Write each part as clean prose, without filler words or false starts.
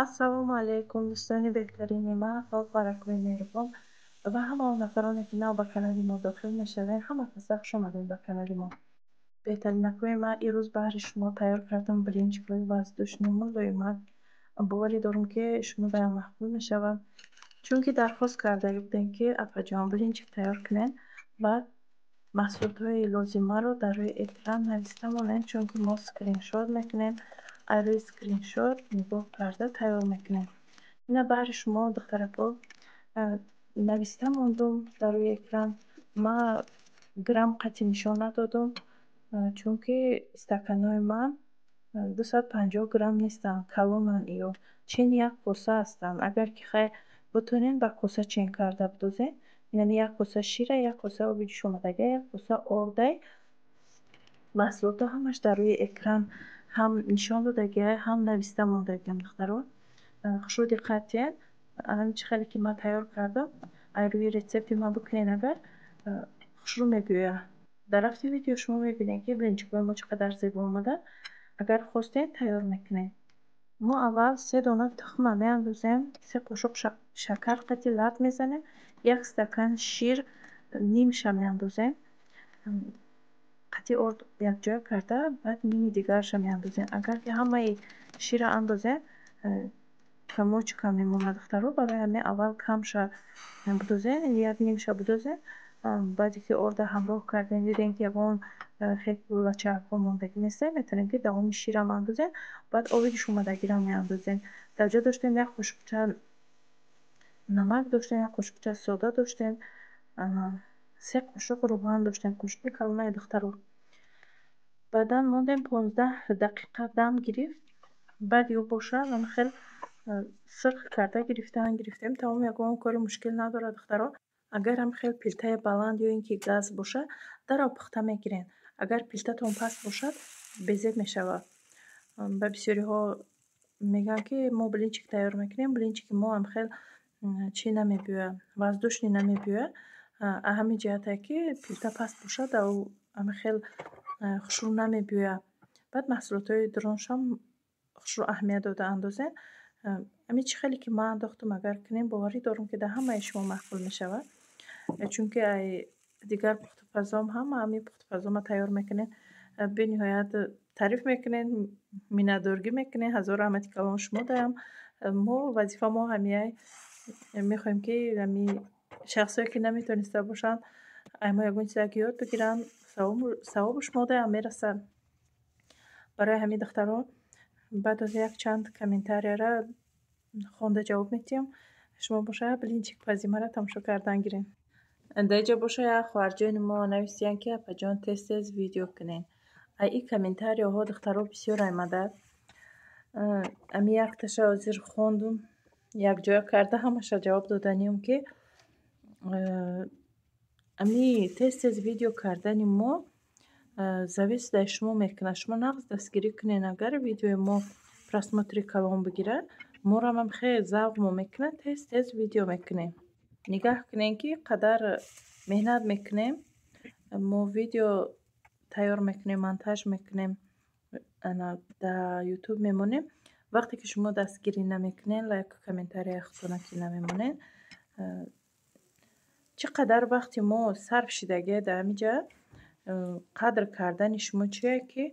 Ассалому алайкум, дӯстони беҳтарини ман, хоб баракӯи меҳрубон ва ҳама он нафароне, ки нав ба канали мо дохил мешавед, ҳамаатон сахт хуш омадед ба канали мо. Беҳтаринакӯи ман ирӯз баҳри шумо тайёр кардам билинчикҳои ваздушни мулои ман. Боварӣ дорам, ки шумо ба он маҳбуб мешаванд, чунки дархост карда будем, ки апаҷон билинчик тайёр кунед ва маҳсулотҳои лозимаро дар рӯи экран нависта монед, чунки мо скриншот мекунем, аз рӯи скриншот нигоҳ карда тайёр мекунем. Ина баҳри шумо духтарако нависта мондум дар рӯи экран. Ман грамм қатъи нишон надодум, чунки стаканҳои ман 250 грамм нестанд, калонанд ё чени як коса ҳастанд. Агар ки хай бутонен ба коса чен карда бидозед, яъне як коса шира, як коса оби ҷӯшомадагӣ, як коса ордай. Маҳсулотҳо ҳамаш дар рӯи экран ҳам нишон додагиҳояд, ҳам нависта мондагиам духтаро. хушрӯ диққатиед, ҳамин чӣ хеле ки ман тайёр кардам, аз рӯи рецепти ман бикунед. Агар хушрӯ мегӯяд, дар рафти видео шумо мебинед, ки билинчикҳои мо чӣ қадар зебо омаданд. Агар хостед тайёр мекунед. Мо аввал 3 дона тухма меандозем, 3 қошуқ шакар қатъи лат мезанем, 1 стакан шир нимша меандозем, қатъи орд якҷоя карда, баъд ними дигарша меандозем. Агар ки ҳамаи ширро андозем, камоч кам мемонад духтаро, барои ҳамин аввал камша бидозем, як нимша бидозем. Баъде ки орда ҳамроҳ кардем, дидем ки ягон хеле лачаҳакҳо мондагӣ неста, метавонем ки давоми ширам андозем, баъд оби ҷӯшомадагиро меандозем. Дар ҷо доштем як қошуқча намак доштем, як қошуқча сода доштем, 3 қошуқ рӯған доштем, қошуқи калонаи духтаро. Баъдан мондем 15 дақиқа дам гирифт. Баъд ё бошад ан хел сирқ карда гирифтем, тамом ягон кори мушкил надорад духтаро. Агар ҳам хел плитаи баланд ё ин ки газ бошад, даррав пухта мегиред. Агар плитатон паст бошад, безеб мешавад. Ба бисёриҳо мегӯям, ки мо билинчик тайёр мекунем, билинчики мо ҳам хел чӣ намебиёяд, ваздушнӣ намебиёяд. аз ҳамин ҷиҳате, ки плита паст бошад, ҳам хел хушрӯ намебиёяд. Баъд маҳсулотҳои дроншам хушрӯ аҳамият дода андозем. Ҳамин чӣ хеле ки ман андохтам, агар кунем, боварӣ дорам, ки дар ҳамаи шумо маъқул мешавад. Чунки ай дигар пухтупазом ҳам ҳамин пухтупазома тайёр мекунем, бениҳоят таъриф мекунед, миннатдоргӣ мекунед, ҳазор раҳмати калон шумо даям. Мо вазифа мо ҳамин мехоҳем, ки ҳамин шахсое ки наметавониста бошанд, аз мо ягон чизак ёд бигиранд, савобу шумо даям мерасад. Барои ҳамин духтаро баъд аз якчанд комментарияра хонда ҷавоб медиҳам. Шумо бошад билинчик пазимара тамошо кардан гиред. Дар инҷа бошад хоҳарҷони мо нависиянд, ки апаҷон тез видео кунед. Аз ин комментарияҳо духтаро бисёр омадад. Ҳамин якташа ҳозир хондум, якҷоя карда ҳамаша ҷавоб доданиям, ки ҳамин тез видео кардани мо зависит аз шумо мекунад. Шумо нағз дастгирӣ кунед, агар видеои мо просмотри калон бигирад, морам ҳам хеле завқ мо мекунад, тез видео мекунем. Нигаҳ кунем, ки қадар меҳнат мекунем. Мо видео тайёр мекунем, монтаж мекунем, дар ютуб мемонем. Вақте ки шумо дастгирӣ намекунед, лайку комментария худонакӣ намемонед, чӣ қадар вақти мо сарф шидагиа дар ҳамин ҷа, қадр кардани шумо чие, ки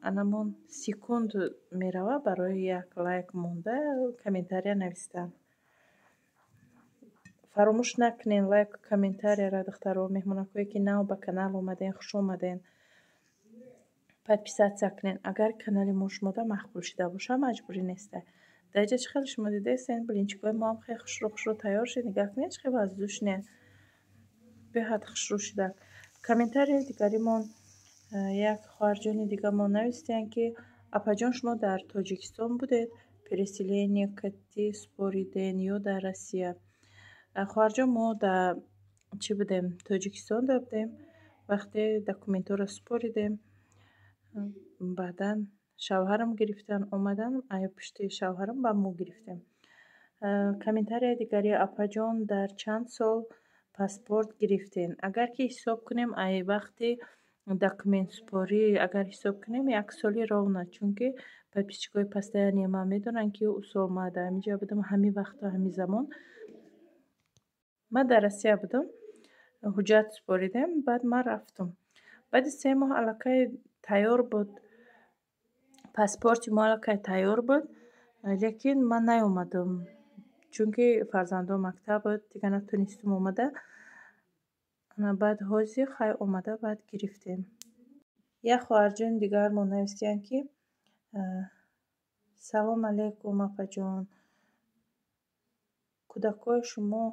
анамон секунд меравад барои як лайк монда, комментария навистан. Фаромӯш накунед лайку комментарияро духтаро. Меҳмонакое ки нав ба канал омаден, хуш омаден. Подписатсия кунед. Агар канали мо шумода маҳбуб шуда бошад, маҷбурӣ неста. Дар инҷа чӣ хеле шумо дидестен, билинчикҳои мо ҳам хеле хушрӯ тайёр шуд. Нигаҳ кунед, чӣ хеле воздушнеяд, беҳад хушрӯ шудааст. Комментарияи дигаримон, як хоҳарҷони дигамон навистиянд, ки апаҷон шумо дар Тоҷикистон будед, переселение катӣ спориден ё дар Россия. Хоҳарҷон, мо дар чӣ будем, Тоҷикистонда будем. Вақте документҳоро споридем, баъдан шавҳарам гирифтан, омадан ай пушти шавҳарам ба мо гирифтем. Комментарияи дигари, апаҷон дар чанд сол паспорт гирифтен? Агар ки ҳисоб кунем, ай вақти документсупорӣ агар ҳисоб кунем 1 соли ровна, чунки подписчикои постоянияи ман медонанд ки усол ма дар ҳаминҷо будам, ҳамин вақто ҳамин замон ман дар Россия будам, ҳуҷҷат супоридем, баъд ман рафтам. Баъди 3 моҳ аллакай тайёр буд, паспорти мо аллакай тайёр буд, лекин ман наёмадам, чунки фарзандам мактаб буд, дига натонистам омада. Баъд ҳозир хай омада, баъд гирифтем. Як хоҳарҷони дигар мо нависиянд ки салом алейкум апаҷон, кӯдакои шумо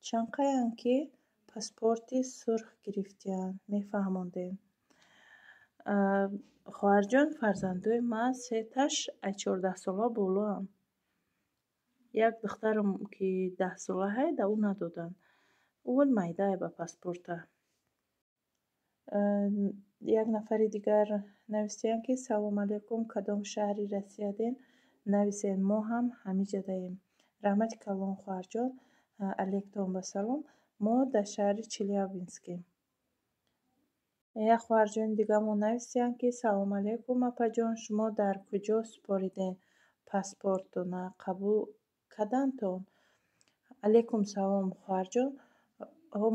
чанқаянд ки паспорти сурх гирифтиянд, мефаҳмондем. хоҳарҷон, фарзандои ман сеташ аз 14 сола болоанд. Як духтарам ки 10 сола ҳайда, ӯ надоданд. Ӯ майдае ба паспорта. Як нафари дигар нависиянд ки салом алейкум, кадом шаҳри Россияден? Нависед, мо ҳам ҳамиҷадаем. Раҳмати калон хоҳарҷон, алейктон ба салом. Мо дар шаҳри Челябинскем. Як хоҳарҷони дигармон нависиянд ки салом алейкум апаҷон, шумо дар куҷо супоридем паспортона, қабул кардантон? Алейкум салом хоҳарҷон,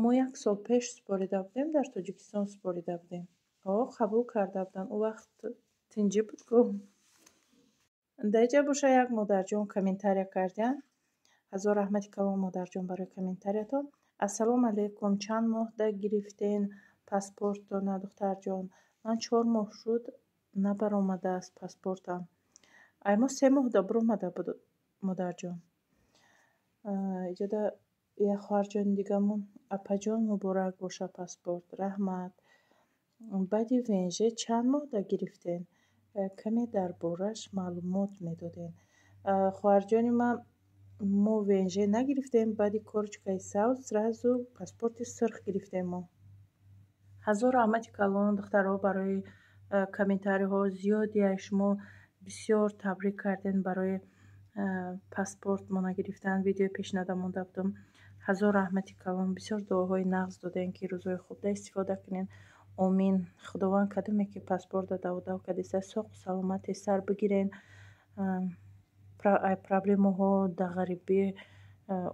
мо 1 сол пеш супорида будем, дар Тоҷикистон супорида будем. Қабул карда буданд, ӯ вақт тинҷӣ буд ку. Дар инҷа боша як модарҷон комментария кардиянд. Ҳазор раҳмати калон модарҷон барои комментариятон. Ассалому алейкум, чанд моҳ да гирифтен паспортона духтарҷон? Ман 4 моҳ шуд набаромадааст паспортам. Ай мо 3 моҳ да баромада буд модарҷон. Иҷода як хоҳарҷони дигармон, апаҷон муборак боша паспорт, раҳмат. Баъди ВНЖ чанд моҳ да гирифтен? Каме дар бораш маълумот медоден. Хоҳарҷони ман, мо ВНЖ нагирифтем, баъди корочкаи сабз сразу паспорти сурх гирифтем мо. ҳазор раҳмати калон духтаро барои комментариҳо зиёди. Шумо бисёр табрик карден барои паспорт мона гирифтан. Видеои пешнада монда будам. ҳазор раҳмати калон, бисёр дуоҳои нағз доден ки рӯзҳои хубда истифода кунен. Омин. Худованд кадоме ки паспорта давдав кадеса соғу саломате сар бигирен. Проблемаҳо да ғарибӣ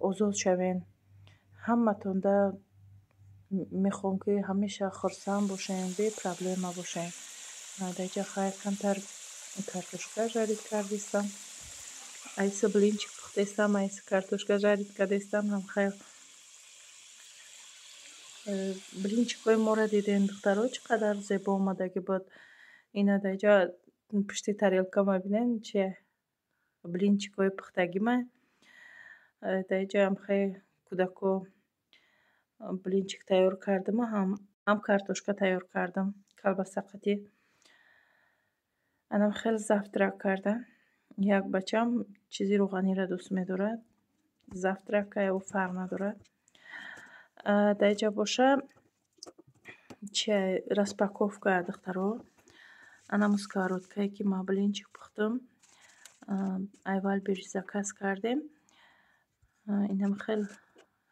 озод шавен. Ҳаматонда мехоҳам ки ҳамеша хурсанд бошен, бе проблема бошен. Дар инҷа хай камтар картошка жарид кардистам. Айса блинчик пухтестам, айса картошка жарид кардестам. Ҳам хайр. Блинчикои моро диден духтаро чӣ қадар зебо омадаги буд. Ина дар инҷа пушти тарелкама бинен чи блинчикои пухтагима. Дар инҷа ҳам хайр кӯдако блинчик тайёр кардама, ҳам картошка тайёр кардам, колбаса қатӣ. Анам хеле завтрак кардан. Як бачам чизи рӯғаниро дӯст медорад. Завтракай ӯ фарқ надорад. Дар инҷа боша чай распаковка духтаро. Анам сковородкае ки ман блинчик пухтам. Айвал бириш заказ кардем. Инам хеле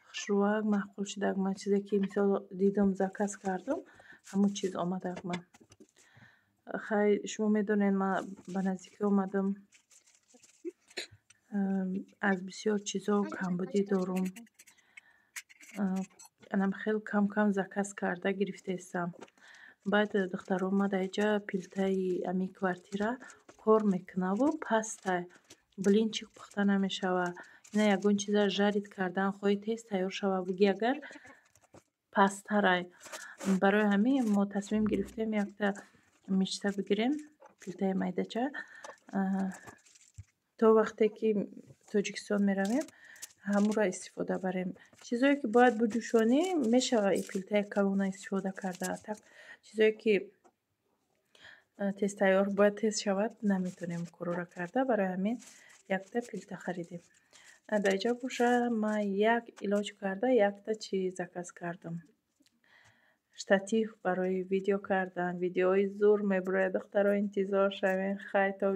хушрӯяк, маъқул шудаг. Ман чизе ки мисол дидам заказ кардам, ҳамон чиз омадаг ман. Хай шумо медонед ман ба наздикӣ омадам. Аз бисёр чизо камбудӣ дорам. Анам хеле кам заказ карда гирифтаистам. Баъд духтаро ман дар инҷа плитаи ами квартира кор мекунаву пастай блинчик пухта намешавад. Ина ягон чиза жарид кардан хоҳӣ тез тайёр шавад, буги агар пасттарай. Барои ҳамин мо тасмим гирифтем якта мичта бигирем, плитаи майдача. То вақте ки Тоҷикистон меравем, ҳамонро истифода барем. Чизое ки бояд буҷӯшонӣ, мешавад ин плитаи калона истифода карда. Так чизое ки тез тайёр бояд тез шавад, наметавонем корро карда. Барои ҳамин якта плита харидем. Дар инҷа боша ман як илоҷ карда якта чиз заказ кардам. Штатив барои видео кардан. Видеои зур мебарояд. Духтаро интизор шавен. Хай то